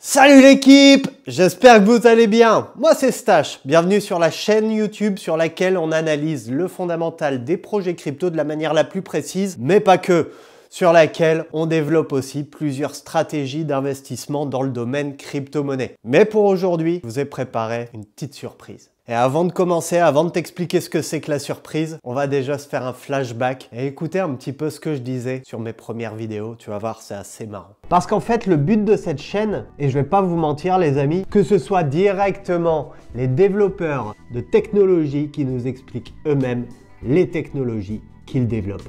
Salut l'équipe, j'espère que vous allez bien. Moi c'est Stache, bienvenue sur la chaîne YouTube sur laquelle on analyse le fondamental des projets crypto de la manière la plus précise, mais pas que, sur laquelle on développe aussi plusieurs stratégies d'investissement dans le domaine crypto-monnaie. Mais pour aujourd'hui, je vous ai préparé une petite surprise. Et avant de commencer, avant de t'expliquer ce que c'est que la surprise, on va déjà se faire un flashback et écouter un petit peu ce que je disais sur mes premières vidéos. Tu vas voir, c'est assez marrant. Parce qu'en fait, le but de cette chaîne, et je vais pas vous mentir les amis, que ce soit directement les développeurs de technologies qui nous expliquent eux-mêmes les technologies qu'ils développent.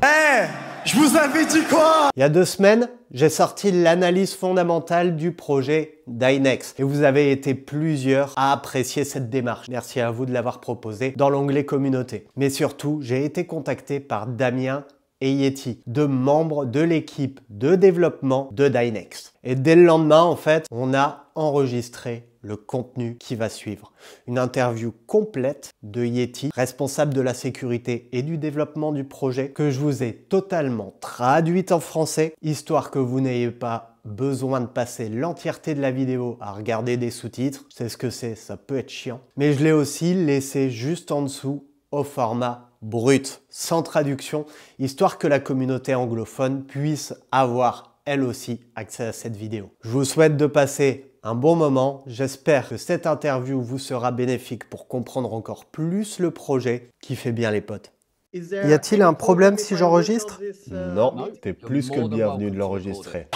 Je vous avais dit quoi? Il y a 2 semaines, j'ai sorti l'analyse fondamentale du projet Dynex et vous avez été plusieurs à apprécier cette démarche. Merci à vous de l'avoir proposé dans l'onglet communauté. Mais surtout, j'ai été contacté par Damien et Yeti, 2 membres de l'équipe de développement de Dynex. Et dès le lendemain, en fait, on a enregistré le contenu qui va suivre. Une interview complète de Yeti, responsable de la sécurité et du développement du projet, que je vous ai totalement traduite en français, histoire que vous n'ayez pas besoin de passer l'entièreté de la vidéo à regarder des sous-titres. C'est ce que c'est, ça peut être chiant. Mais je l'ai aussi laissé juste en dessous au format brut, sans traduction, histoire que la communauté anglophone puisse avoir elle aussi accès à cette vidéo. Je vous souhaite de passer un bon moment. J'espère que cette interview vous sera bénéfique pour comprendre encore plus le projet qui fait bien les potes. Y a-t-il un problème si j'enregistre? Non, t'es plus que le bienvenu de l'enregistrer.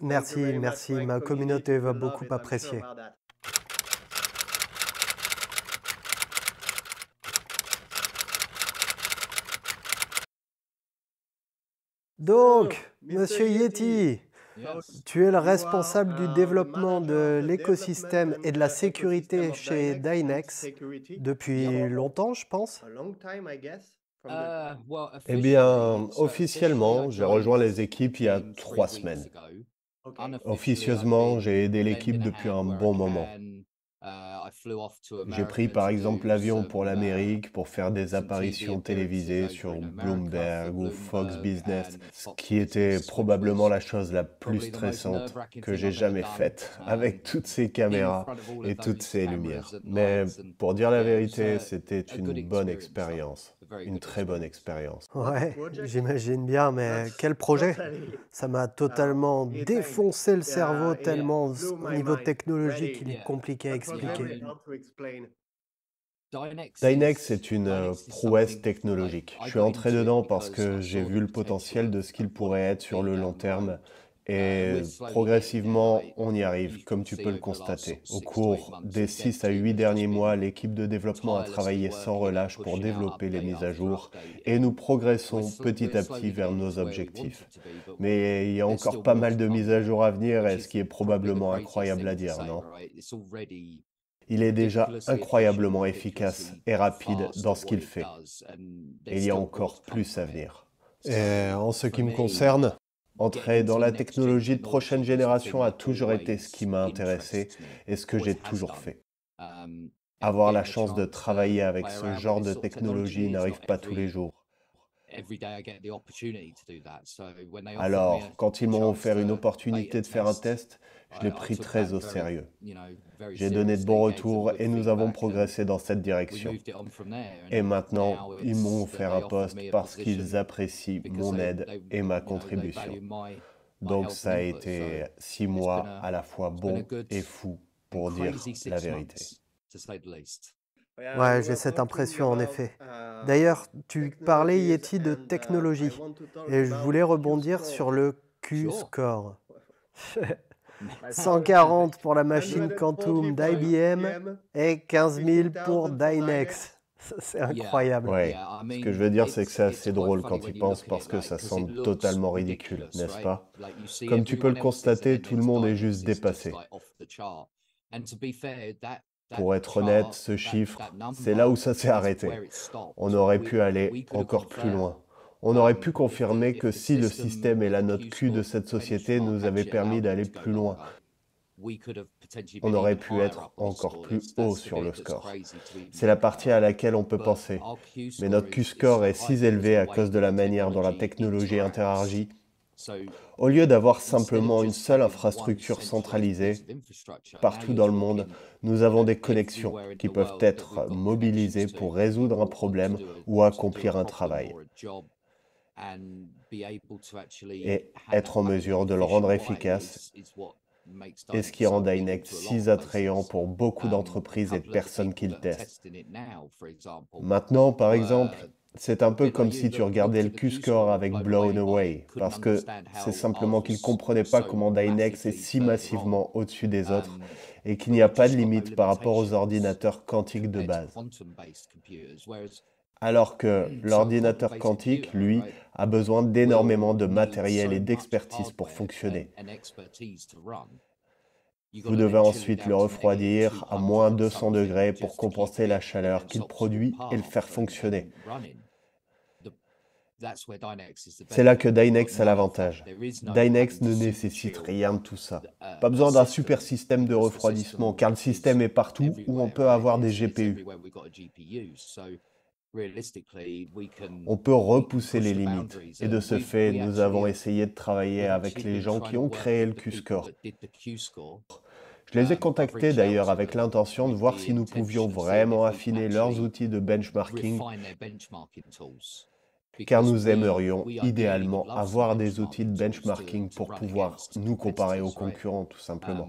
Merci, ma communauté va beaucoup apprécier. Donc, Monsieur Yeti, tu es le responsable du développement de l'écosystème et de la sécurité chez Dynex depuis longtemps, je pense. Eh bien, officiellement, j'ai rejoint les équipes il y a 3 semaines. Officieusement, j'ai aidé l'équipe depuis un bon moment. J'ai pris par exemple l'avion pour l'Amérique pour faire des apparitions télévisées sur Bloomberg ou Fox Business, ce qui était probablement la chose la plus stressante que j'ai jamais faite, avec toutes ces caméras et toutes ces lumières. Mais pour dire la vérité, c'était une bonne expérience, une très bonne expérience. Ouais, j'imagine bien, mais quel projet! Ça m'a totalement défoncé le cerveau tellement au niveau technologique il est compliqué à expliquer. Dynex est une prouesse technologique. Je suis entré dedans parce que j'ai vu le potentiel de ce qu'il pourrait être sur le long terme et progressivement, on y arrive, comme tu peux le constater. Au cours des 6 à 8 derniers mois, l'équipe de développement a travaillé sans relâche pour développer les mises à jour et nous progressons petit à petit vers nos objectifs. Mais il y a encore pas mal de mises à jour à venir, et ce qui est probablement incroyable à dire, non? Il est déjà incroyablement efficace et rapide dans ce qu'il fait. Et il y a encore plus à venir. Et en ce qui me concerne, Entrer dans la technologie de prochaine génération a toujours été ce qui m'a intéressé et ce que j'ai toujours fait. Avoir la chance de travailler avec ce genre de technologie n'arrive pas tous les jours. Alors, quand ils m'ont offert une opportunité de faire un test, je l'ai pris très au sérieux. J'ai donné de bons retours et nous avons progressé dans cette direction. Et maintenant, ils m'ont offert un poste parce qu'ils apprécient mon aide et ma contribution. Donc ça a été 6 mois à la fois bons et fous, pour dire la vérité. ouais, j'ai cette impression en effet. D'ailleurs, tu parlais Yeti de technologie et je voulais rebondir sur le Q-score. 140 pour la machine Quantum d'IBM et 15 000 pour Dynex. C'est incroyable. Ouais, ce que je veux dire, c'est que c'est assez drôle quand ils pensent parce que ça semble totalement ridicule, n'est-ce pas? Comme tu peux le constater, tout le monde est juste dépassé. Pour être honnête, ce chiffre, c'est là où ça s'est arrêté. On aurait pu aller encore plus loin. On aurait pu confirmer que si le système et la note Q de cette société nous avaient permis d'aller plus loin, on aurait pu être encore plus haut sur le score. C'est la partie à laquelle on peut penser. Mais notre Q-score est si élevé à cause de la manière dont la technologie interagit. Au lieu d'avoir simplement une seule infrastructure centralisée, partout dans le monde, nous avons des connexions qui peuvent être mobilisées pour résoudre un problème ou accomplir un travail et être en mesure de le rendre efficace. Et ce qui rend Dynex si attrayant pour beaucoup d'entreprises et de personnes qui le testent. Maintenant, par exemple, c'est un peu comme si tu regardais le Q-score avec Blown Away, parce que c'est simplement qu'ils ne comprenaient pas comment Dynex est si massivement au-dessus des autres et qu'il n'y a pas de limite par rapport aux ordinateurs quantiques de base. Alors que l'ordinateur quantique, lui, a besoin d'énormément de matériel et d'expertise pour fonctionner. Vous devez ensuite le refroidir à moins 200 degrés pour compenser la chaleur qu'il produit et le faire fonctionner. C'est là que Dynex a l'avantage. Dynex ne nécessite rien de tout ça. Pas besoin d'un super système de refroidissement, car le système est partout où on peut avoir des GPU. On peut repousser les limites, et de ce fait, nous avons essayé de travailler avec les gens qui ont créé le Q-score. Je les ai contactés d'ailleurs avec l'intention de voir si nous pouvions vraiment affiner leurs outils de benchmarking, car nous aimerions idéalement avoir des outils de benchmarking pour pouvoir nous comparer aux concurrents, tout simplement.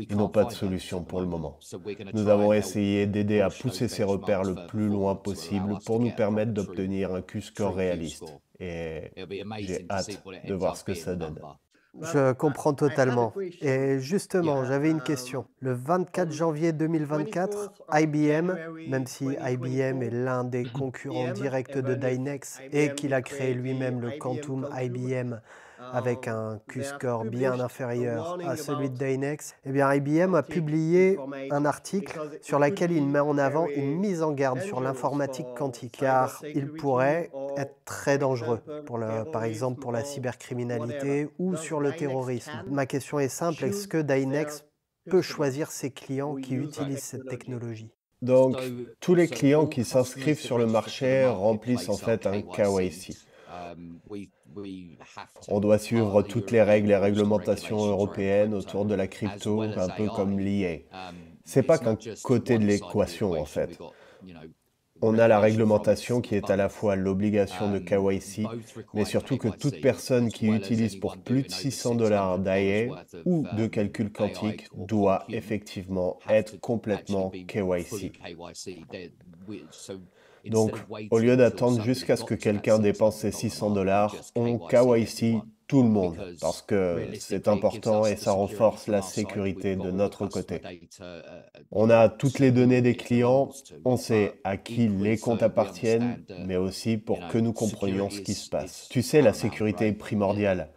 Ils n'ont pas de solution pour le moment. Nous avons essayé d'aider à pousser ces repères le plus loin possible pour nous permettre d'obtenir un Q-score réaliste. Et j'ai hâte de voir ce que ça donne. Je comprends totalement. Et justement, j'avais une question. Le 24 janvier 2024, IBM, même si IBM est l'un des concurrents directs de Dynex et qu'il a créé lui-même le Quantum IBM avec un Q-score bien inférieur à celui de Dynex, eh bien IBM a publié un article sur lequel il met en avant une mise en garde sur l'informatique quantique, car il pourrait être très dangereux, par exemple pour la cybercriminalité ou sur le terrorisme. Ma question est simple, est-ce que Dynex peut choisir ses clients qui utilisent cette technologie? Donc, tous les clients qui s'inscrivent sur le marché remplissent en fait un KYC. On doit suivre toutes les règles et réglementations européennes autour de la crypto, un peu comme l'IA. C'est pas qu'un côté de l'équation en fait. On a la réglementation qui est à la fois l'obligation de KYC, mais surtout que toute personne qui utilise pour plus de 600 $ d'IA ou de calcul quantique doit effectivement être complètement KYC. Donc, au lieu d'attendre jusqu'à ce que quelqu'un dépense ses 600 $, on KYC tout le monde, parce que c'est important et ça renforce la sécurité de notre côté. On a toutes les données des clients, on sait à qui les comptes appartiennent, mais aussi pour que nous comprenions ce qui se passe. Tu sais, la sécurité est primordiale,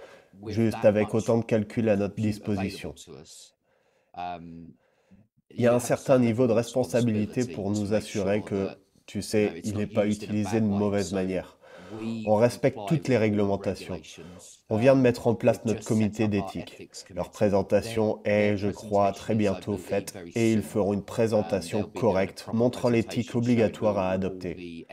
juste avec autant de calculs à notre disposition. Il y a un certain niveau de responsabilité pour nous assurer que, tu sais, il n'est pas utilisé de mauvaise manière. On respecte toutes les réglementations. On vient de mettre en place notre comité d'éthique. Leur présentation est, je crois, très bientôt faite et ils feront une présentation correcte montrant l'éthique obligatoire à adopter.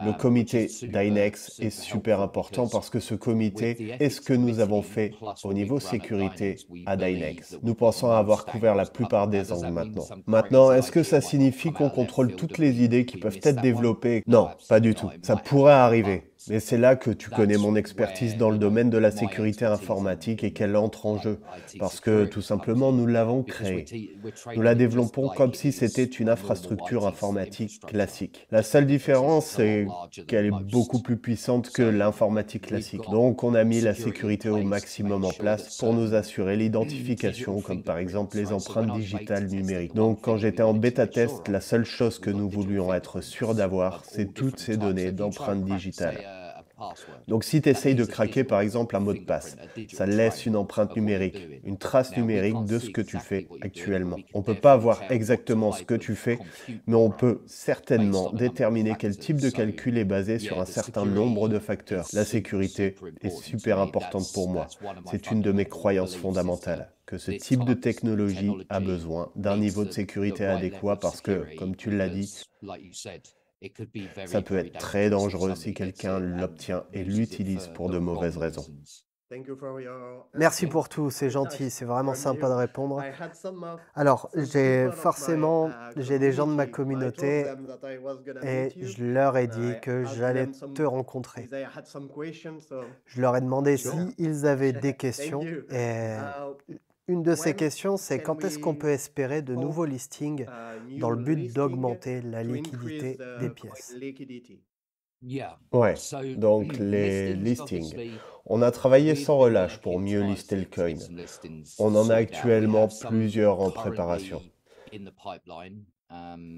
Le comité Dynex est super important parce que ce comité est ce que nous avons fait au niveau sécurité à Dynex. Nous pensons avoir couvert la plupart des angles maintenant. Maintenant, est-ce que ça signifie qu'on contrôle toutes les idées qui peuvent être développées? Non, pas du tout. Ça pourrait arriver. Mais c'est là que tu connais mon expertise dans le domaine de la sécurité informatique et qu'elle entre en jeu. Parce que, tout simplement, nous l'avons créée. Nous la développons comme si c'était une infrastructure informatique classique. La seule différence, c'est qu'elle est beaucoup plus puissante que l'informatique classique. Donc, on a mis la sécurité au maximum en place pour nous assurer l'identification, comme par exemple les empreintes digitales numériques. Donc, quand j'étais en bêta-test, la seule chose que nous voulions être sûrs d'avoir, c'est toutes ces données d'empreintes digitales. Donc si tu essayes de craquer par exemple un mot de passe, ça laisse une empreinte numérique, une trace numérique de ce que tu fais actuellement. On ne peut pas voir exactement ce que tu fais, mais on peut certainement déterminer quel type de calcul est basé sur un certain nombre de facteurs. La sécurité est super importante pour moi. C'est une de mes croyances fondamentales, que ce type de technologie a besoin d'un niveau de sécurité adéquat parce que, comme tu l'as dit, ça peut être très dangereux si quelqu'un l'obtient et l'utilise pour de mauvaises raisons. Merci pour tout, c'est gentil, c'est vraiment sympa de répondre. Alors, j'ai des gens de ma communauté et je leur ai dit que j'allais te rencontrer. Je leur ai demandé s'ils avaient des questions et une de ces questions, c'est quand est-ce qu'on peut espérer de nouveaux listings dans le but d'augmenter la liquidité des pièces? Ouais, donc les listings. On a travaillé sans relâche pour mieux lister le coin. On en a actuellement plusieurs en préparation.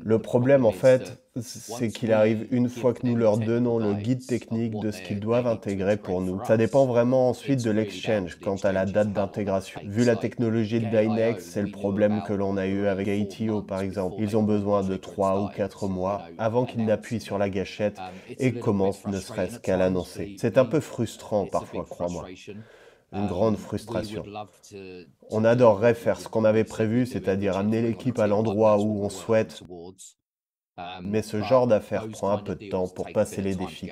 Le problème, en fait, c'est qu'il arrive une fois que nous leur donnons le guide technique de ce qu'ils doivent intégrer pour nous. Ça dépend vraiment ensuite de l'exchange quant à la date d'intégration. Vu la technologie de Dynex, c'est le problème que l'on a eu avec ATO par exemple. Ils ont besoin de 3 ou 4 mois avant qu'ils n'appuient sur la gâchette et commencent ne serait-ce qu'à l'annoncer. C'est un peu frustrant parfois, crois-moi. Une grande frustration. On adorerait faire ce qu'on avait prévu, c'est-à-dire amener l'équipe à l'endroit où on souhaite, mais ce genre d'affaires prend un peu de temps pour passer les défis.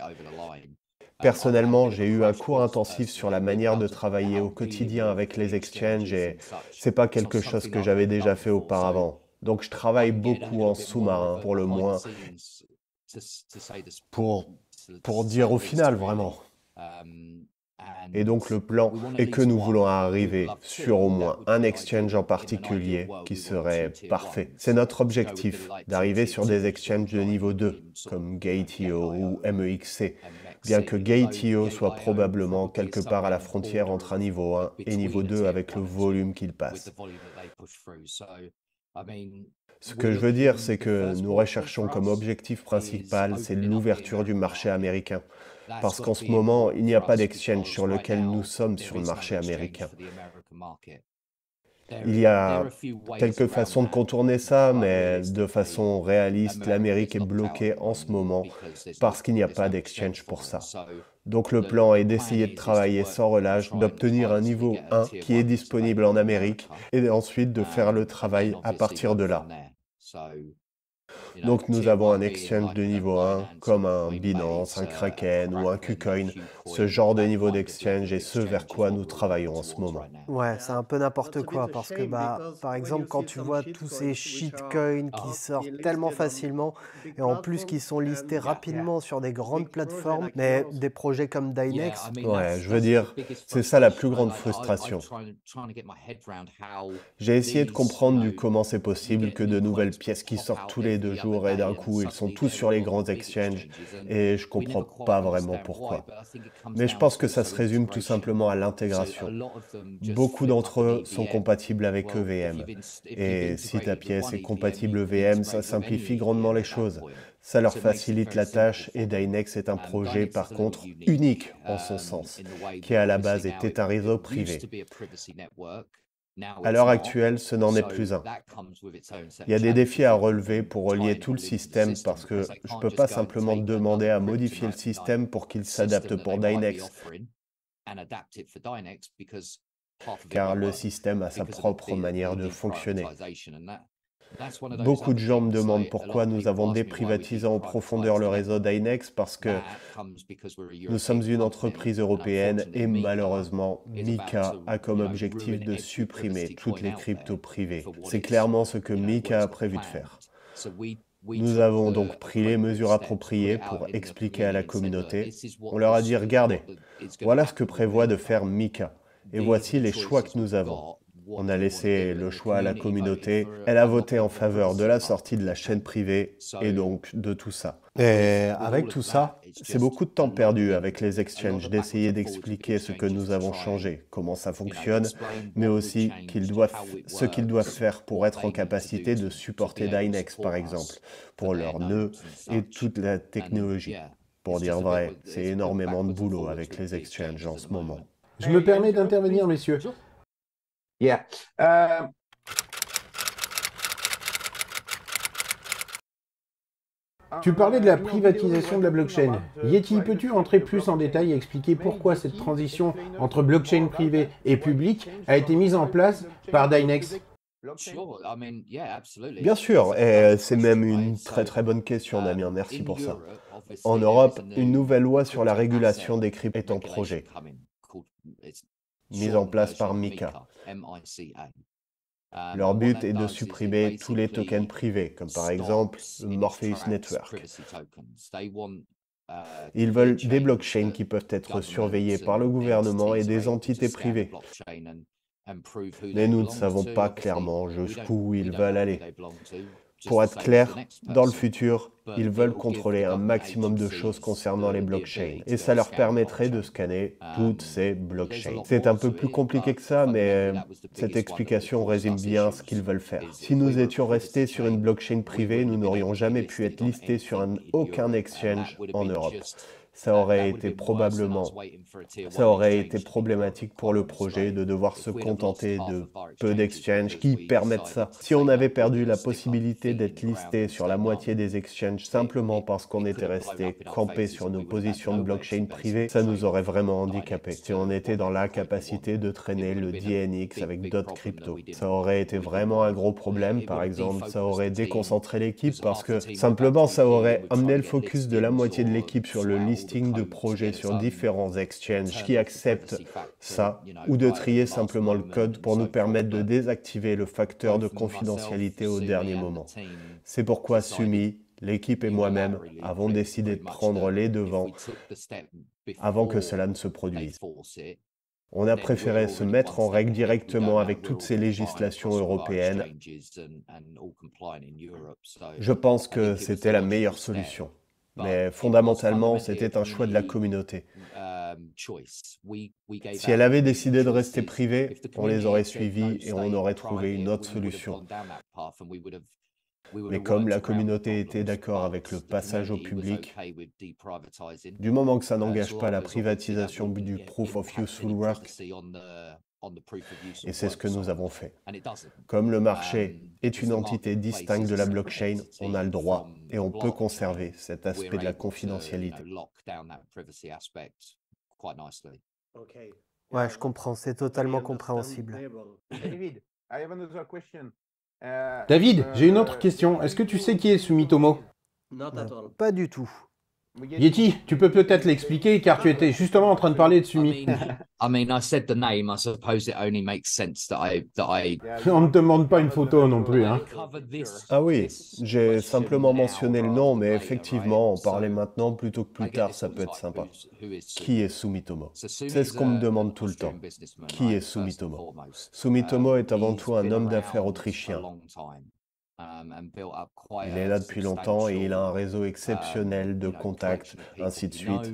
Personnellement, j'ai eu un cours intensif sur la manière de travailler au quotidien avec les exchanges et c'est pas quelque chose que j'avais déjà fait auparavant. Donc je travaille beaucoup en sous-marin, pour le moins, pour dire au final, vraiment. Et donc le plan est que nous voulons arriver sur au moins un exchange en particulier qui serait parfait. C'est notre objectif, d'arriver sur des exchanges de niveau 2, comme Gate.io ou MEXC, bien que Gate.io soit probablement quelque part à la frontière entre un niveau 1 et niveau 2 avec le volume qu'il passe. Ce que je veux dire, c'est que nous recherchons comme objectif principal, c'est l'ouverture du marché américain. Parce qu'en ce moment, il n'y a pas d'exchange sur lequel nous sommes sur le marché américain. Il y a quelques façons de contourner ça, mais de façon réaliste, l'Amérique est bloquée en ce moment parce qu'il n'y a pas d'exchange pour ça. Donc le plan est d'essayer de travailler sans relâche, d'obtenir un niveau 1 qui est disponible en Amérique et ensuite de faire le travail à partir de là. Donc nous avons un exchange de niveau 1 comme un Binance, un Kraken ou un KuCoin. Ce genre de niveau d'exchange est ce vers quoi nous travaillons en ce moment. Ouais, c'est un peu n'importe quoi parce que, par exemple, quand tu vois tous ces shitcoins qui sortent tellement facilement et en plus qui sont listés rapidement sur des grandes plateformes, mais des projets comme Dynex, Ouais, je veux dire, c'est ça la plus grande frustration. J'ai essayé de comprendre du comment c'est possible que de nouvelles pièces qui sortent tous les 2 jours et d'un coup, ils sont tous sur les grands exchanges et je comprends pas vraiment pourquoi. Mais je pense que ça se résume tout simplement à l'intégration. Beaucoup d'entre eux sont compatibles avec EVM. Et si ta pièce est compatible EVM, ça simplifie grandement les choses. Ça leur facilite la tâche et Dynex est un projet par contre unique en son sens, qui à la base était un réseau privé. À l'heure actuelle, ce n'en est plus un. Il y a des défis à relever pour relier tout le système parce que je ne peux pas simplement demander à modifier le système pour qu'il s'adapte pour Dynex, car le système a sa propre manière de fonctionner. Beaucoup de gens me demandent pourquoi nous avons déprivatisé en profondeur le réseau Dynex parce que nous sommes une entreprise européenne et malheureusement, Mika a comme objectif de supprimer toutes les cryptos privées. C'est clairement ce que Mika a prévu de faire. Nous avons donc pris les mesures appropriées pour expliquer à la communauté. On leur a dit, regardez, voilà ce que prévoit de faire Mika et voici les choix que nous avons. On a laissé le choix à la communauté. Elle a voté en faveur de la sortie de la chaîne privée et donc de tout ça. Et avec tout ça, c'est beaucoup de temps perdu avec les exchanges d'essayer d'expliquer ce que nous avons changé, comment ça fonctionne, mais aussi ce qu'ils doivent faire pour être en capacité de supporter Dynex, par exemple, pour leurs nœuds et toute la technologie. Pour dire vrai, c'est énormément de boulot avec les exchanges en ce moment. Je me permets d'intervenir, messieurs. Yeah. Tu parlais de la privatisation de la blockchain. Yeti, peux-tu entrer plus en détail et expliquer pourquoi cette transition entre blockchain privée et publique a été mise en place par Dynex? Bien sûr, et c'est même une très bonne question, Damien, merci pour ça. En Europe, une nouvelle loi sur la régulation des cryptos est en projet, mise en place par MiCA. Leur but est de supprimer tous les tokens privés, comme par exemple le Morpheus Network. Ils veulent des blockchains qui peuvent être surveillées par le gouvernement et des entités privées. Mais nous ne savons pas clairement jusqu'où ils veulent aller. Pour être clair, dans le futur, ils veulent contrôler un maximum de choses concernant les blockchains. Et ça leur permettrait de scanner toutes ces blockchains. C'est un peu plus compliqué que ça, mais cette explication résume bien ce qu'ils veulent faire. Si nous étions restés sur une blockchain privée, nous n'aurions jamais pu être listés sur aucun exchange en Europe. Ça aurait été problématique pour le projet de devoir se contenter de peu d'exchanges qui permettent ça. Si on avait perdu la possibilité d'être listé sur la moitié des exchanges simplement parce qu'on était resté campé sur nos positions de blockchain privées, ça nous aurait vraiment handicapé. Si on était dans l'incapacité de traîner le DNX avec d'autres cryptos, ça aurait été vraiment un gros problème. Par exemple, ça aurait déconcentré l'équipe parce que simplement ça aurait amené le focus de la moitié de l'équipe sur le listing de projets sur différents exchanges qui acceptent ça, ou de trier simplement le code pour nous permettre de désactiver le facteur de confidentialité au dernier moment. C'est pourquoi Sumi, l'équipe et moi-même avons décidé de prendre les devants avant que cela ne se produise. On a préféré se mettre en règle directement avec toutes ces législations européennes. Je pense que c'était la meilleure solution. Mais fondamentalement, c'était un choix de la communauté. Si elle avait décidé de rester privée, on les aurait suivis et on aurait trouvé une autre solution. Mais comme la communauté était d'accord avec le passage au public, du moment que ça n'engage pas la privatisation du Proof of Useful Work, et c'est ce que nous avons fait. Comme le marché est une entité distincte de la blockchain, on a le droit et on peut conserver cet aspect de la confidentialité. Ouais, je comprends, c'est totalement compréhensible. David, j'ai une autre question. Est-ce que tu sais qui est Sumitomo? Pas du tout. Yeti, tu peux peut-être l'expliquer car tu étais justement en train de parler de Sumi. I mean, I said the name. I suppose it only makes sense that I On ne demande pas une photo non plus, hein. Ah oui, j'ai simplement mentionné le nom, mais effectivement, en parler maintenant plutôt que plus tard, ça peut être sympa. Qui est Sumitomo? C'est ce qu'on me demande tout le temps. Qui est Sumitomo? Sumitomo est avant tout un homme d'affaires autrichien. Il est là depuis longtemps et il a un réseau exceptionnel de contacts, ainsi de suite,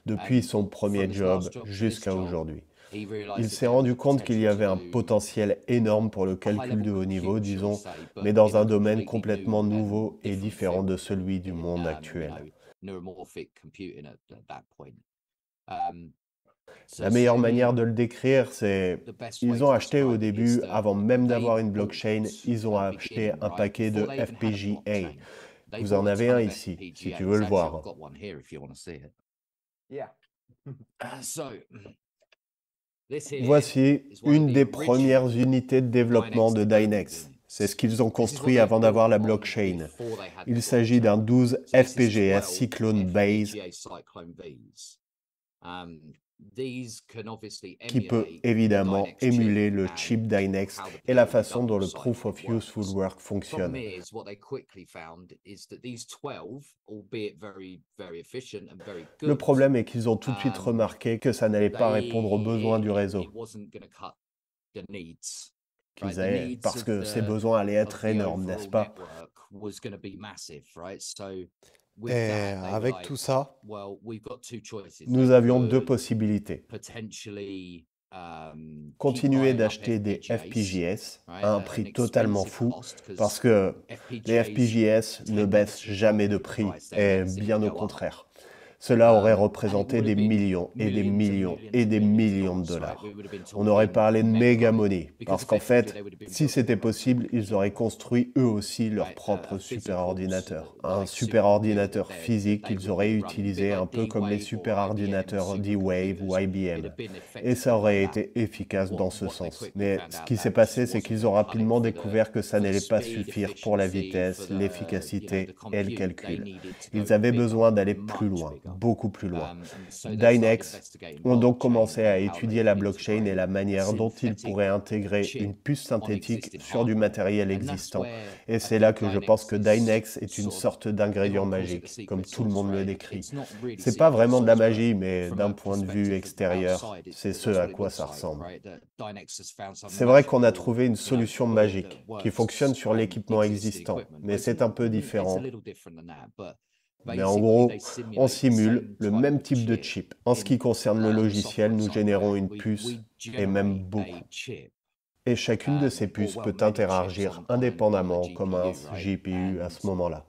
depuis son premier job jusqu'à aujourd'hui. Il s'est rendu compte qu'il y avait un potentiel énorme pour le calcul de haut niveau, disons, mais dans un domaine complètement nouveau et différent de celui du monde actuel. La meilleure manière de le décrire, c'est ils ont acheté au début, avant même d'avoir une blockchain, ils ont acheté un paquet de FPGA. Vous en avez un ici, si tu veux le voir. Voici une des premières unités de développement de Dynex. C'est ce qu'ils ont construit avant d'avoir la blockchain. Il s'agit d'un 12 FPGA Cyclone Base qui peut évidemment émuler le chip Dynex et la façon dont le Proof of Useful Work fonctionne. Le problème est qu'ils ont tout de suite remarqué que ça n'allait pas répondre aux besoins du réseau. Parce que ces besoins allaient être énormes, n'est-ce pas? Et avec tout ça, nous avions deux possibilités. continuer d'acheter des FPGS à un prix totalement fou parce que les FPGS ne baissent jamais de prix et bien au contraire. Cela aurait représenté des millions et des millions et des millions de dollars. On aurait parlé de méga money, parce qu'en fait, si c'était possible, ils auraient construit eux aussi leur propre superordinateur. Un superordinateur physique qu'ils auraient utilisé un peu comme les superordinateurs D-Wave ou IBM. Et ça aurait été efficace dans ce sens. Mais ce qui s'est passé, c'est qu'ils ont rapidement découvert que ça n'allait pas suffire pour la vitesse, l'efficacité et le calcul. Ils avaient besoin d'aller plus loin. Beaucoup plus loin. Dynex ont donc commencé à étudier la blockchain et la manière dont ils pourraient intégrer une puce synthétique sur du matériel existant. Et c'est là que je pense que Dynex est une sorte d'ingrédient magique, comme tout le monde le décrit. C'est pas vraiment de la magie, mais d'un point de vue extérieur, c'est ce à quoi ça ressemble. C'est vrai qu'on a trouvé une solution magique qui fonctionne sur l'équipement existant, mais c'est un peu différent. Mais en gros, on simule le même type de chip. En ce qui concerne le logiciel, nous générons une puce, et même beaucoup. Et chacune de ces puces peut interagir indépendamment comme un GPU à ce moment-là.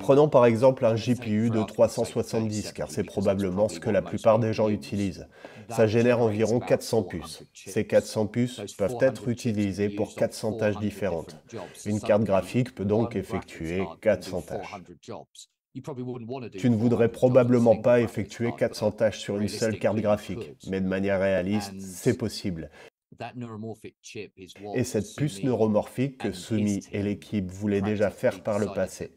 Prenons par exemple un GPU de 370, car c'est probablement ce que la plupart des gens utilisent. Ça génère environ 400 puces. Ces 400 puces peuvent être utilisées pour 400 tâches différentes. Une carte graphique peut donc effectuer 400 tâches. Tu ne voudrais probablement pas effectuer 400 tâches sur une seule carte graphique, mais de manière réaliste, c'est possible. Et cette puce neuromorphique que Sumi et l'équipe voulaient déjà faire par le passé.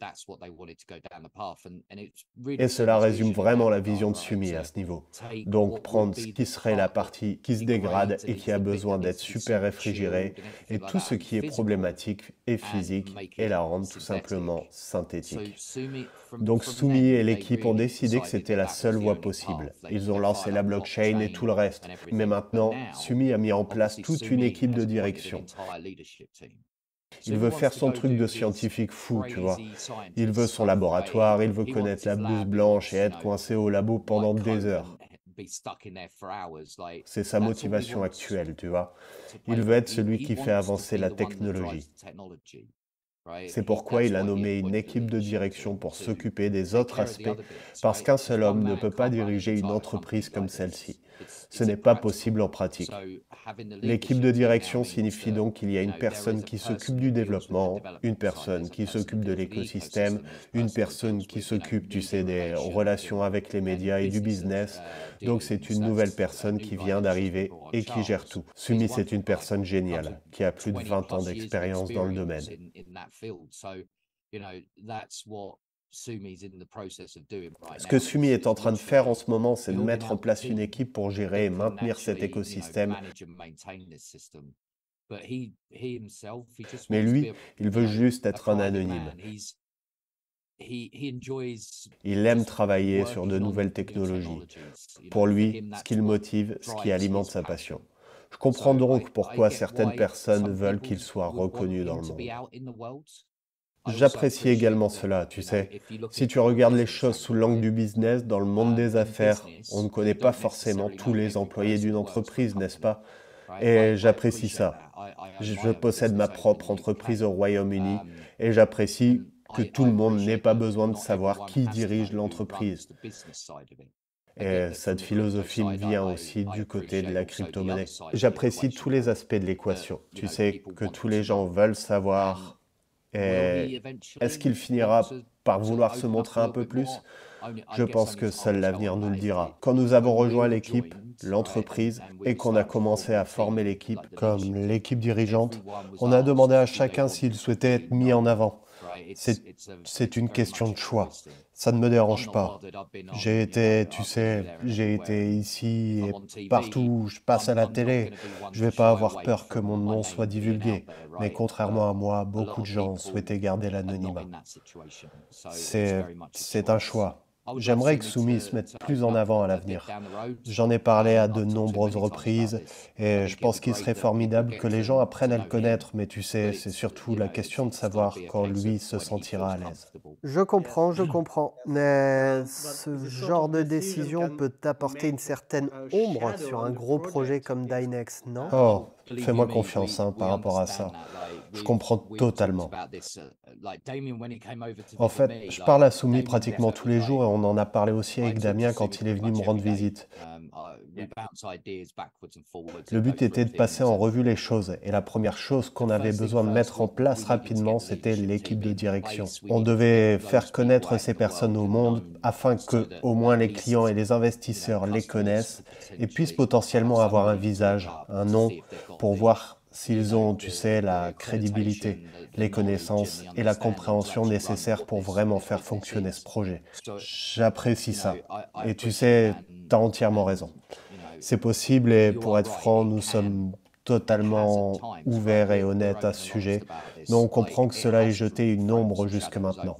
Et cela résume vraiment la vision de Sumi à ce niveau. Donc prendre ce qui serait la partie qui se dégrade et qui a besoin d'être super réfrigérée, et tout ce qui est problématique et physique, et la rendre tout simplement synthétique. Donc Sumi et l'équipe ont décidé que c'était la seule voie possible. Ils ont lancé la blockchain et tout le reste. Mais maintenant, Sumi a mis en place toute une équipe de direction. Il veut faire son truc de scientifique fou, tu vois. Il veut son laboratoire, il veut connaître la blouse blanche et être coincé au labo pendant des heures. C'est sa motivation actuelle, tu vois. Il veut être celui qui fait avancer la technologie. C'est pourquoi il a nommé une équipe de direction pour s'occuper des autres aspects, parce qu'un seul homme ne peut pas diriger une entreprise comme celle-ci. Ce n'est pas possible en pratique. L'équipe de direction signifie donc qu'il y a une personne qui s'occupe du développement, une personne qui s'occupe de l'écosystème, une personne qui s'occupe, tu sais, des relations avec les médias et du business. Donc c'est une nouvelle personne qui vient d'arriver et qui gère tout. Sumi, c'est une personne géniale, qui a plus de 20 ans d'expérience dans le domaine. Ce que Sumi est en train de faire en ce moment, c'est de mettre en place une équipe pour gérer et maintenir cet écosystème. Mais lui, il veut juste être un anonyme. Il aime travailler sur de nouvelles technologies. Pour lui, ce qui le motive, ce qui alimente sa passion. Je comprends donc pourquoi certaines personnes veulent qu'il soit reconnu dans le monde. J'apprécie également cela, tu sais. Si tu regardes les choses sous l'angle du business, dans le monde des affaires, on ne connaît pas forcément tous les employés d'une entreprise, n'est-ce pas? Et j'apprécie ça. Je possède ma propre entreprise au Royaume-Uni et j'apprécie que tout le monde n'ait pas besoin de savoir qui dirige l'entreprise. Et cette philosophie me vient aussi du côté de la crypto-monnaie. J'apprécie tous les aspects de l'équation. Tu sais que tous les gens veulent savoir. Et est-ce qu'il finira par vouloir se montrer un peu plus? Je pense que seul l'avenir nous le dira. Quand nous avons rejoint l'équipe, l'entreprise, et qu'on a commencé à former l'équipe, comme l'équipe dirigeante, on a demandé à chacun s'il souhaitait être mis en avant. C'est une question de choix. Ça ne me dérange pas. J'ai été, tu sais, j'ai été ici et partout où je passe à la télé. Je ne vais pas avoir peur que mon nom soit divulgué. Mais contrairement à moi, beaucoup de gens souhaitaient garder l'anonymat. C'est un choix. J'aimerais que Sumi se mette plus en avant à l'avenir. J'en ai parlé à de nombreuses reprises et je pense qu'il serait formidable que les gens apprennent à le connaître, mais tu sais, c'est surtout la question de savoir quand lui se sentira à l'aise. Je comprends, mais ce genre de décision peut apporter une certaine ombre sur un gros projet comme Dynex, non? Oh, fais-moi confiance hein, par rapport à ça. Je comprends totalement. En fait, je parle à Sumi pratiquement tous les jours et on en a parlé aussi avec Damien quand il est venu me rendre visite. Le but était de passer en revue les choses et la première chose qu'on avait besoin de mettre en place rapidement, c'était l'équipe de direction. On devait faire connaître ces personnes au monde afin que au moins les clients et les investisseurs les connaissent et puissent potentiellement avoir un visage, un nom pour voir s'ils ont, tu sais, la crédibilité, les connaissances et la compréhension nécessaires pour vraiment faire fonctionner ce projet. J'apprécie ça. Et tu sais, t'as entièrement raison. C'est possible et pour être franc, nous sommes totalement ouverts et honnêtes à ce sujet, mais on comprend que cela ait jeté une ombre jusque maintenant.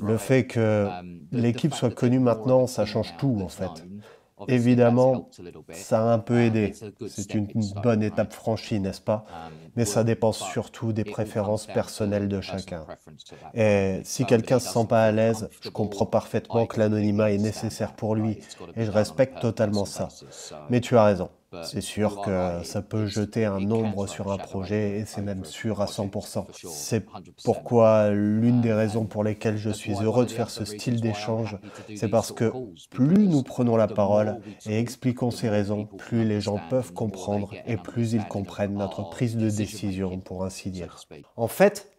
Le fait que l'équipe soit connue maintenant, ça change tout en fait. Évidemment, ça a un peu aidé. C'est une bonne étape franchie, n'est-ce pas? Mais ça dépend surtout des préférences personnelles de chacun. Et si quelqu'un ne se sent pas à l'aise, je comprends parfaitement que l'anonymat est nécessaire pour lui, et je respecte totalement ça. Mais tu as raison. C'est sûr que ça peut jeter un ombre sur un projet, et c'est même sûr à 100%. C'est pourquoi l'une des raisons pour lesquelles je suis heureux de faire ce style d'échange, c'est parce que plus nous prenons la parole et expliquons ces raisons, plus les gens peuvent comprendre et plus ils comprennent notre prise de décision, pour ainsi dire. En fait,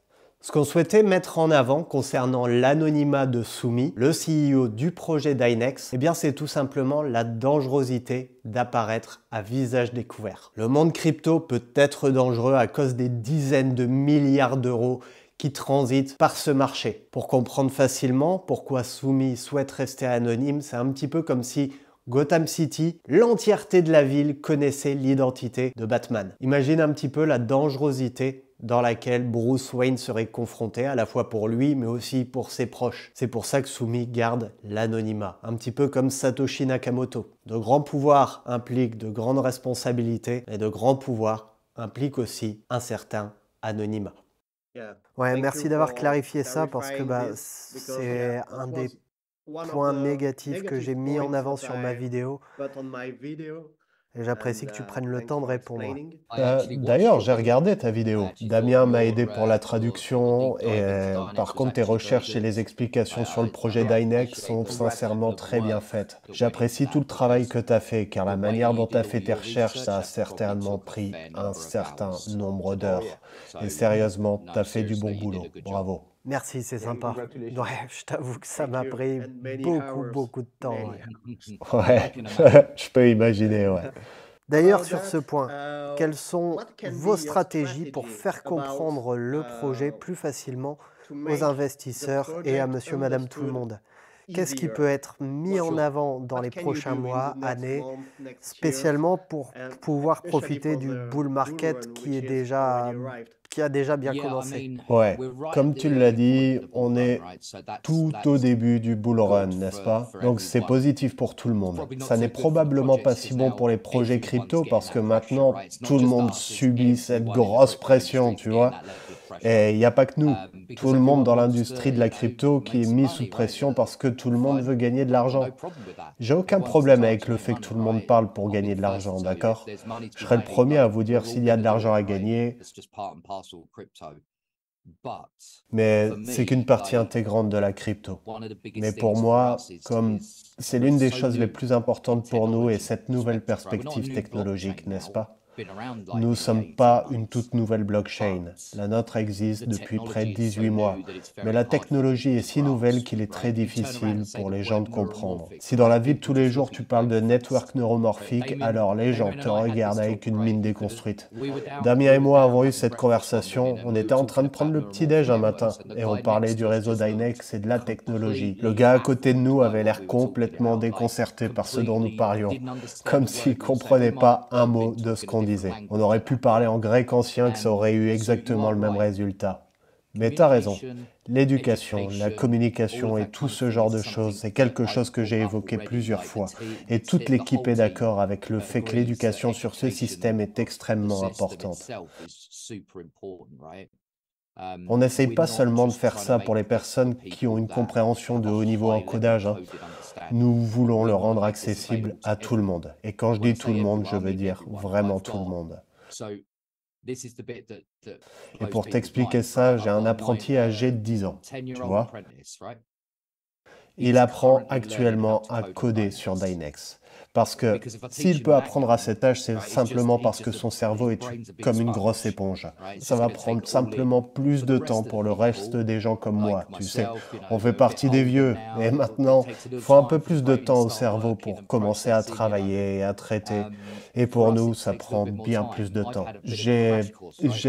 ce qu'on souhaitait mettre en avant concernant l'anonymat de Sumi, le CEO du projet Dynex, eh bien c'est tout simplement la dangerosité d'apparaître à visage découvert. Le monde crypto peut être dangereux à cause des dizaines de milliards d'euros qui transitent par ce marché. Pour comprendre facilement pourquoi Sumi souhaite rester anonyme, c'est un petit peu comme si Gotham City, l'entièreté de la ville connaissait l'identité de Batman. Imagine un petit peu la dangerosité dans laquelle Bruce Wayne serait confronté, à la fois pour lui, mais aussi pour ses proches. C'est pour ça que Sumi garde l'anonymat, un petit peu comme Satoshi Nakamoto. De grands pouvoirs impliquent de grandes responsabilités, et de grands pouvoirs impliquent aussi un certain anonymat. Ouais, merci d'avoir clarifié ça, parce que c'est un des points négatifs que j'ai mis en avant sur ma vidéo. Et j'apprécie que tu prennes le temps de répondre. D'ailleurs, j'ai regardé ta vidéo. Damien m'a aidé pour la traduction et par contre, tes recherches et les explications sur le projet Dynex sont sincèrement très bien faites. J'apprécie tout le travail que tu as fait, car la manière dont tu as fait tes recherches, ça a certainement pris un certain nombre d'heures. Et sérieusement, tu as fait du bon boulot. Bravo. Merci, c'est sympa. Ouais, je t'avoue que ça m'a pris beaucoup de temps. Ouais, je peux imaginer, ouais. D'ailleurs, sur ce point, quelles sont vos stratégies pour faire comprendre le projet plus facilement aux investisseurs et à monsieur, madame, tout le monde? Qu'est-ce qui peut être mis en avant dans les prochains mois, années, spécialement pour pouvoir profiter du bull market qui a déjà bien commencé? Ouais, comme tu l'as dit, on est tout au début du bull run, n'est-ce pas? Donc c'est positif pour tout le monde. Ça n'est probablement pas si bon pour les projets crypto parce que maintenant, tout le monde subit cette grosse pression, tu vois? Et il n'y a pas que nous, tout le monde dans l'industrie de la crypto qui est mis sous pression parce que tout le monde veut gagner de l'argent. J'ai aucun problème avec le fait que tout le monde parle pour gagner de l'argent, d'accord? Je serai le premier à vous dire s'il y a de l'argent à gagner, mais c'est qu'une partie intégrante de la crypto. Mais pour moi, comme c'est l'une des choses les plus importantes pour nous et cette nouvelle perspective technologique, n'est-ce pas? Nous ne sommes pas une toute nouvelle blockchain. La nôtre existe depuis près de 18 mois. Mais la technologie est si nouvelle qu'il est très difficile pour les gens de comprendre. Si dans la vie de tous les jours tu parles de network neuromorphique, alors les gens te regardent avec une mine déconstruite. Damien et moi avons eu cette conversation. On était en train de prendre le petit-déj un matin et on parlait du réseau Dynex et de la technologie. Le gars à côté de nous avait l'air complètement déconcerté par ce dont nous parlions, comme s'il ne comprenait pas un mot de ce qu'on disait. On aurait pu parler en grec ancien que ça aurait eu exactement le même résultat. Mais t'as raison, l'éducation, la communication et tout ce genre de choses, c'est quelque chose que j'ai évoqué plusieurs fois. Et toute l'équipe est d'accord avec le fait que l'éducation sur ce système est extrêmement importante. On n'essaye pas seulement de faire ça pour les personnes qui ont une compréhension de haut niveau en codage, hein. Nous voulons le rendre accessible à tout le monde. Et quand je dis tout le monde, je veux dire vraiment tout le monde. Et pour t'expliquer ça, j'ai un apprenti âgé de 10 ans, tu vois. Il apprend actuellement à coder sur Dynex. Parce que s'il peut apprendre à cet âge, c'est simplement parce que son cerveau est comme une grosse éponge. Ça va prendre simplement plus de temps pour le reste des gens comme moi, tu sais. On fait partie des vieux, et maintenant, il faut un peu plus de temps au cerveau pour commencer à travailler et à traiter. Et pour nous, ça prend bien plus de temps. J'ai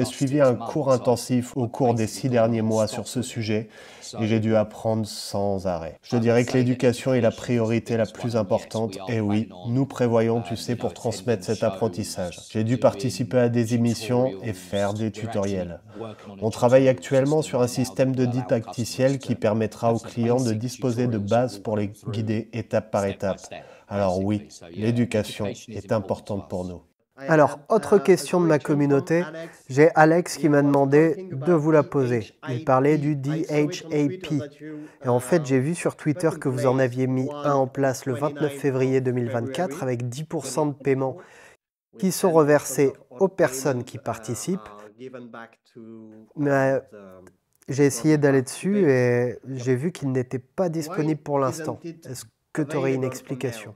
suivi un cours intensif au cours des 6 derniers mois sur ce sujet, et j'ai dû apprendre sans arrêt. Je dirais que l'éducation est la priorité la plus importante, et oui, nous prévoyons, tu sais, pour transmettre cet apprentissage. J'ai dû participer à des émissions et faire des tutoriels. On travaille actuellement sur un système de didacticiel qui permettra aux clients de disposer de bases pour les guider étape par étape. Alors oui, l'éducation est importante pour nous. Alors, autre question de ma communauté, j'ai Alex qui m'a demandé de vous la poser. Il parlait du DHAP. Et en fait, j'ai vu sur Twitter que vous en aviez mis un en place le 29 février 2024 avec 10% de paiements qui sont reversés aux personnes qui participent. Mais j'ai essayé d'aller dessus et j'ai vu qu'il n'était pas disponible pour l'instant. Est-ce que tu aurais une explication?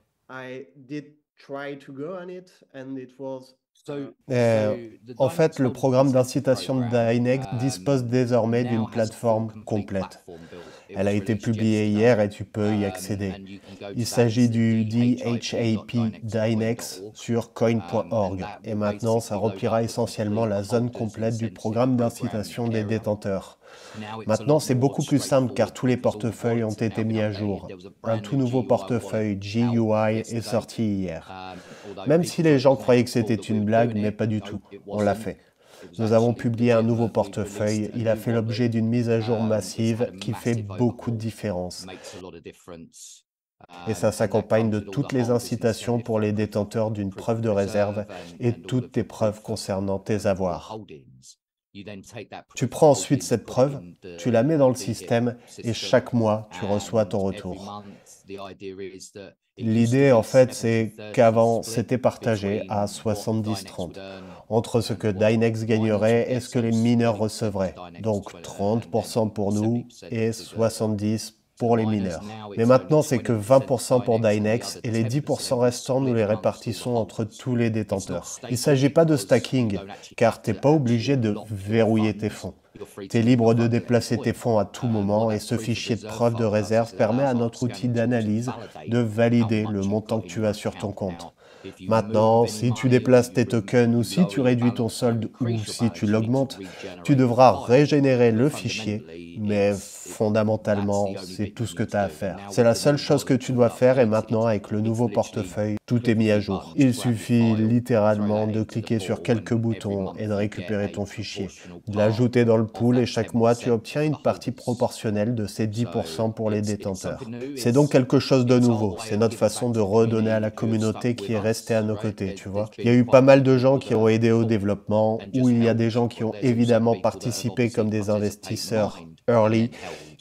En fait, le programme d'incitation de Dynex dispose désormais d'une plateforme complète. Elle a été publiée hier et tu peux y accéder. Il s'agit du DHAP Dynex sur coin.org et maintenant ça remplira essentiellement la zone complète du programme d'incitation des détenteurs. Maintenant, c'est beaucoup plus simple car tous les portefeuilles ont été mis à jour. Un tout nouveau portefeuille GUI est sorti hier. Même si les gens croyaient que c'était une blague, mais pas du tout. On l'a fait. Nous avons publié un nouveau portefeuille. Il a fait l'objet d'une mise à jour massive qui fait beaucoup de différence. Et ça s'accompagne de toutes les incitations pour les détenteurs d'une preuve de réserve et toutes tes preuves concernant tes avoirs. Tu prends ensuite cette preuve, tu la mets dans le système et chaque mois, tu reçois ton retour. L'idée, en fait, c'est qu'avant, c'était partagé à 70-30, entre ce que Dynex gagnerait et ce que les mineurs recevraient. Donc 30% pour nous et 70% pour les mineurs. Mais maintenant, c'est que 20% pour Dynex et les 10% restants, nous les répartissons entre tous les détenteurs. Il ne s'agit pas de stacking, car tu n'es pas obligé de verrouiller tes fonds. Tu es libre de déplacer tes fonds à tout moment et ce fichier de preuve de réserve permet à notre outil d'analyse de valider le montant que tu as sur ton compte. Maintenant, si tu déplaces tes tokens ou si tu réduis ton solde ou si tu l'augmentes, tu devras régénérer le fichier, mais fondamentalement, c'est tout ce que tu as à faire. C'est la seule chose que tu dois faire et maintenant, avec le nouveau portefeuille, tout est mis à jour. Il suffit littéralement de cliquer sur quelques boutons et de récupérer ton fichier, de l'ajouter dans le pool et chaque mois, tu obtiens une partie proportionnelle de ces 10% pour les détenteurs. C'est donc quelque chose de nouveau. C'est notre façon de redonner à la communauté qui est restée à nos côtés, tu vois. Il y a eu pas mal de gens qui ont aidé au développement, ou il y a des gens qui ont évidemment participé comme des investisseurs early,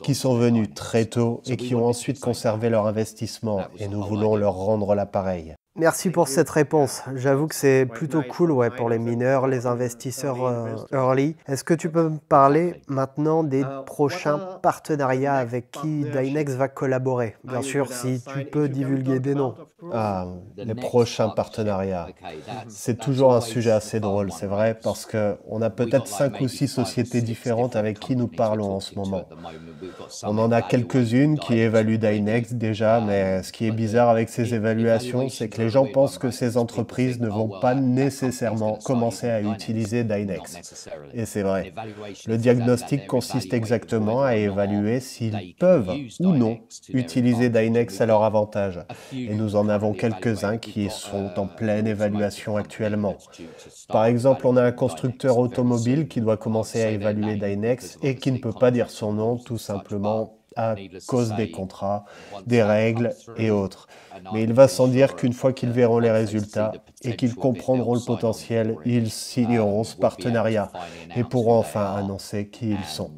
qui sont venus très tôt et qui ont ensuite conservé leur investissement, et nous voulons leur rendre l'appareil. Merci pour cette réponse. J'avoue que c'est plutôt cool pour les mineurs, les investisseurs early. Est-ce que tu peux me parler maintenant des prochains partenariats avec qui Dynex va collaborer? Bien sûr, si tu peux divulguer des noms. Ah, les prochains partenariats. C'est toujours un sujet assez drôle, c'est vrai, parce qu'on a peut-être 5 ou 6 sociétés différentes avec qui nous parlons en ce moment. On en a quelques-unes qui évaluent Dynex déjà, mais ce qui est bizarre avec ces évaluations, c'est que les gens pensent que ces entreprises ne vont pas nécessairement commencer à utiliser Dynex. Et c'est vrai. Le diagnostic consiste exactement à évaluer s'ils peuvent ou non utiliser Dynex à leur avantage. Et nous en avons quelques-uns qui sont en pleine évaluation actuellement. Par exemple, on a un constructeur automobile qui doit commencer à évaluer Dynex et qui ne peut pas dire son nom tout simplement à cause des contrats, des règles et autres. Mais il va sans dire qu'une fois qu'ils verront les résultats et qu'ils comprendront le potentiel, ils signeront ce partenariat et pourront enfin annoncer qui ils sont.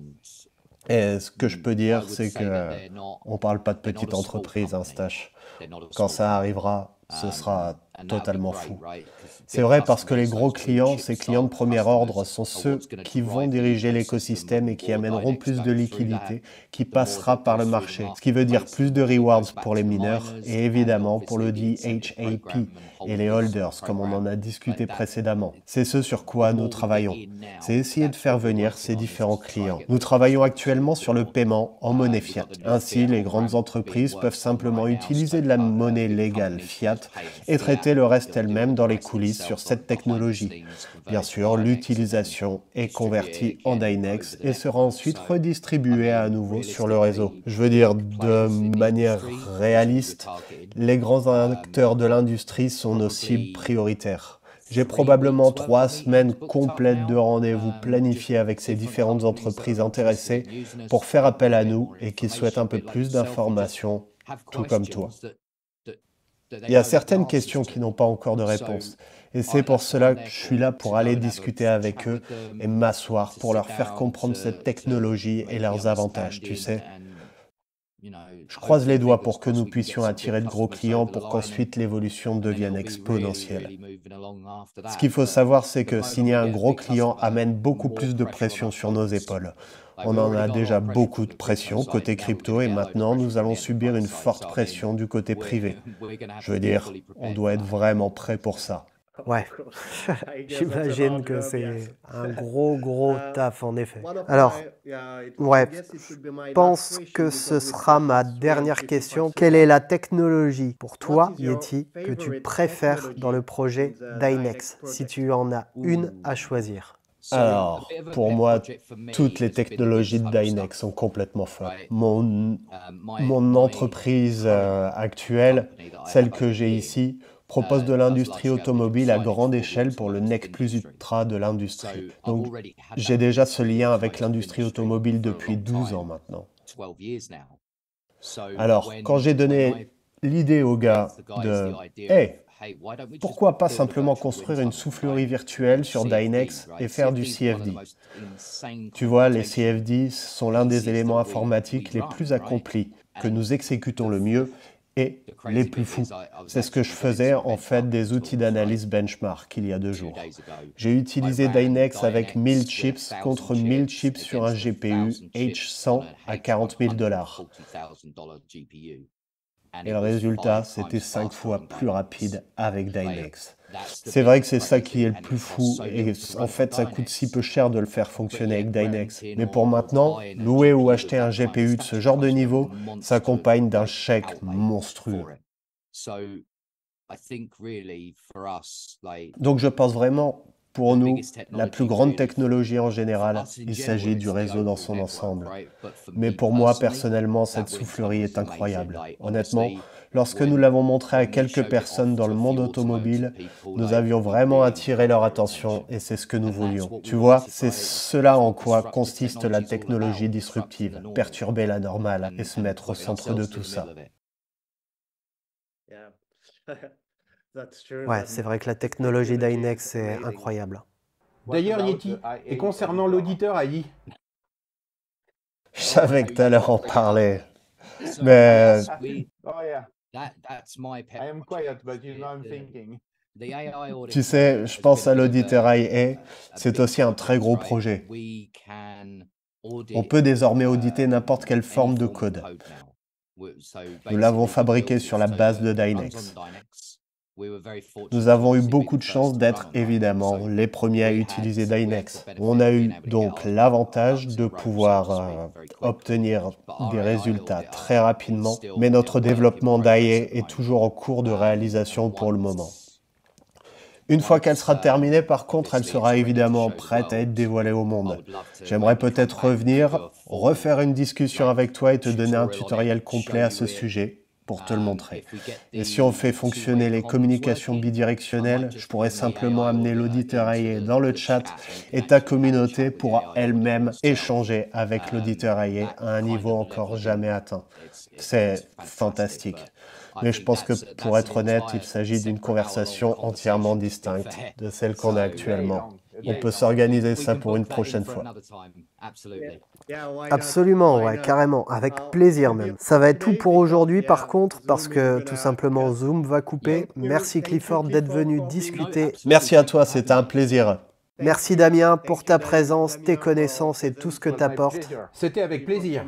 Et ce que je peux dire, c'est que on parle pas de petite entreprise, hein, Stash. Quand ça arrivera, ce sera totalement fou. C'est vrai parce que les gros clients, ces clients de premier ordre, sont ceux qui vont diriger l'écosystème et qui amèneront plus de liquidités, qui passera par le marché. Ce qui veut dire plus de rewards pour les mineurs et évidemment pour le DHAP et les holders, comme on en a discuté précédemment. C'est ce sur quoi nous travaillons. C'est essayer de faire venir ces différents clients. Nous travaillons actuellement sur le paiement en monnaie fiat. Ainsi, les grandes entreprises peuvent simplement utiliser de la monnaie légale fiat et traiter le reste elles-mêmes dans les coulisses sur cette technologie. Bien sûr, l'utilisation est convertie en Dynex et sera ensuite redistribuée à nouveau sur le réseau. Je veux dire, de manière réaliste, les grands acteurs de l'industrie sont nos cibles prioritaires. J'ai probablement 3 semaines complètes de rendez-vous planifiés avec ces différentes entreprises intéressées pour faire appel à nous et qui souhaitent un peu plus d'informations, tout comme toi. Il y a certaines questions qui n'ont pas encore de réponse. Et c'est pour cela que je suis là pour aller discuter avec eux et m'asseoir pour leur faire comprendre cette technologie et leurs avantages, tu sais. Je croise les doigts pour que nous puissions attirer de gros clients pour qu'ensuite l'évolution devienne exponentielle. Ce qu'il faut savoir, c'est que signer un gros client amène beaucoup plus de pression sur nos épaules. On en a déjà beaucoup de pression côté crypto et maintenant nous allons subir une forte pression du côté privé. Je veux dire, on doit être vraiment prêt pour ça. Ouais, j'imagine que c'est un gros taf en effet. Alors, ouais, je pense que ce sera ma dernière question. Quelle est la technologie pour toi, Yeti, que tu préfères dans le projet Dynex, si tu en as une à choisir? Alors, pour moi, toutes les technologies de Dynex sont complètement folles. Mon entreprise actuelle, celle que j'ai ici, propose de l'industrie automobile à grande échelle pour le nec plus ultra de l'industrie. Donc, j'ai déjà ce lien avec l'industrie automobile depuis 12 ans maintenant. Alors, quand j'ai donné l'idée aux gars de « Hey, pourquoi pas simplement construire une soufflerie virtuelle sur Dynex et faire du CFD ?» Tu vois, les CFD sont l'un des éléments informatiques les plus accomplis, que nous exécutons le mieux et les plus fous. C'est ce que je faisais en fait des outils d'analyse benchmark il y a 2 jours. J'ai utilisé Dynex avec 1000 chips contre 1000 chips sur un GPU H100 à $40 000. Et le résultat, c'était 5 fois plus rapide avec Dynex. C'est vrai que c'est ça qui est le plus fou, et en fait, ça coûte si peu cher de le faire fonctionner avec Dynex. Mais pour maintenant, louer ou acheter un GPU de ce genre de niveau s'accompagne d'un chèque monstrueux. Donc je pense vraiment, pour nous, la plus grande technologie en général, il s'agit du réseau dans son ensemble. Mais pour moi, personnellement, cette soufflerie est incroyable. Honnêtement, lorsque nous l'avons montré à quelques personnes dans le monde automobile, nous avions vraiment attiré leur attention et c'est ce que nous voulions. Tu vois, c'est cela en quoi consiste la technologie disruptive, perturber la normale et se mettre au centre de tout ça. Ouais, c'est vrai que la technologie Dynex est incroyable. D'ailleurs, Yeti, et concernant l'auditeur AI, Je savais que tu allais en parler. Mais Oh yeah, I am quiet, but you know I'm thinking. tu sais, je pense à l'auditeur IA, c'est aussi un très gros projet. On peut désormais auditer n'importe quelle forme de code. Nous l'avons fabriqué sur la base de Dynex. Nous avons eu beaucoup de chance d'être évidemment les premiers à utiliser Dynex. On a eu donc l'avantage de pouvoir obtenir des résultats très rapidement, mais notre développement d'IA est toujours en cours de réalisation pour le moment. Une fois qu'elle sera terminée, par contre, elle sera évidemment prête à être dévoilée au monde. J'aimerais peut-être revenir, refaire une discussion avec toi et te donner un tutoriel complet à ce sujet pour te le montrer. Et si on fait fonctionner les communications bidirectionnelles, je pourrais simplement amener l'auditeur IA dans le chat et ta communauté pourra elle-même échanger avec l'auditeur IA à un niveau encore jamais atteint. C'est fantastique. Mais je pense que, pour être honnête, il s'agit d'une conversation entièrement distincte de celle qu'on a actuellement. On peut s'organiser ça pour une prochaine fois. Absolument, ouais, carrément, avec plaisir même. Ça va être tout pour aujourd'hui par contre, parce que tout simplement Zoom va couper. Merci Clifford d'être venu discuter. Merci à toi, c'était un plaisir. Merci Damien pour ta présence, tes connaissances et tout ce que tu apportes. C'était avec plaisir.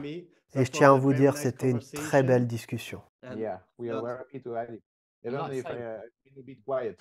Et je tiens à vous dire, c'était une très belle discussion. Yeah, we are happy to add it. Even if I'm a bit quiet.